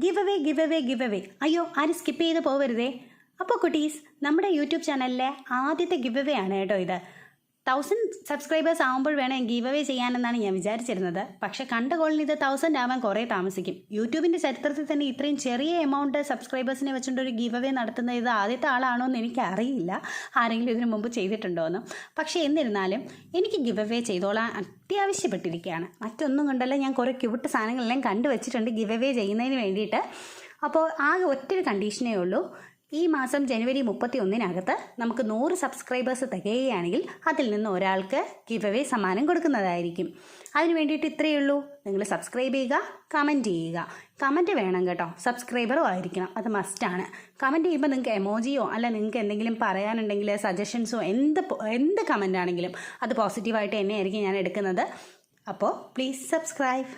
Give away അയ്യോ ആരും skip ചെയ്ത് പോവരുതേ. അപ്പോൾ കുട്ടീസ്, നമ്മുടെ യൂട്യൂബ് ചാനലിലെ ആദ്യത്തെ ഗിവ് അവേ ആണ് കേട്ടോ ഇത്. 1000 സബ്സ്ക്രൈബേഴ്സ് ആകുമ്പോൾ വേണം ഗീവ് അവേ ചെയ്യാനെന്നാണ് ഞാൻ വിചാരിച്ചിരുന്നത്. പക്ഷേ കണ്ട കോളിന് ഇത് 1000 ആവാൻ കുറേ താമസിക്കും. യൂട്യൂബിൻ്റെ ചരിത്രത്തിൽ തന്നെ ഇത്രയും ചെറിയ എമൗണ്ട് സബ്സ്ക്രൈബേഴ്സിനെ വെച്ചുകൊണ്ട് ഒരു ഗീവ് അവേ നടത്തുന്ന ഇത് ആദ്യത്തെ ആളാണോ എന്ന് എനിക്കറിയില്ല, ആരെങ്കിലും ഇതിനു മുമ്പ് ചെയ്തിട്ടുണ്ടോ എന്ന്. പക്ഷേ എന്നിരുന്നാലും എനിക്ക് ഗിവ് അവേ ചെയ്തോളാൻ അത്യാവശ്യപ്പെട്ടിരിക്കുകയാണ്. മറ്റൊന്നും കൊണ്ടല്ല, ഞാൻ കുറേ ക്യൂട്ട് സാധനങ്ങളെല്ലാം കണ്ടുവച്ചിട്ടുണ്ട് ഗിവ് അവേ ചെയ്യുന്നതിന് വേണ്ടിയിട്ട്. അപ്പോൾ ആകെ ഒറ്റൊരു കണ്ടീഷനേ ഉള്ളൂ. ഈ മാസം ജനുവരി 31 നമുക്ക് 100 സബ്സ്ക്രൈബേഴ്സ് തികയുകയാണെങ്കിൽ അതിൽ നിന്ന് ഒരാൾക്ക് ഗിവ് അവേ സമ്മാനം കൊടുക്കുന്നതായിരിക്കും. അതിന് വേണ്ടിയിട്ട് ഇത്രയേ ഉള്ളൂ. നിങ്ങൾ സബ്സ്ക്രൈബ് ചെയ്യുക, കമൻറ്റ് ചെയ്യുക. കമൻറ്റ് വേണം കേട്ടോ, സബ്സ്ക്രൈബറും ആയിരിക്കണം, അത് മസ്റ്റാണ്. കമൻറ്റ് ചെയ്യുമ്പോൾ നിങ്ങൾക്ക് എമോജിയോ അല്ല നിങ്ങൾക്ക് എന്തെങ്കിലും പറയാനുണ്ടെങ്കിൽ സജഷൻസോ എന്ത് കമൻ്റ് ആണെങ്കിലും അത് പോസിറ്റീവായിട്ട് തന്നെയായിരിക്കും ഞാൻ എടുക്കുന്നത്. അപ്പോൾ പ്ലീസ് സബ്സ്ക്രൈബ്.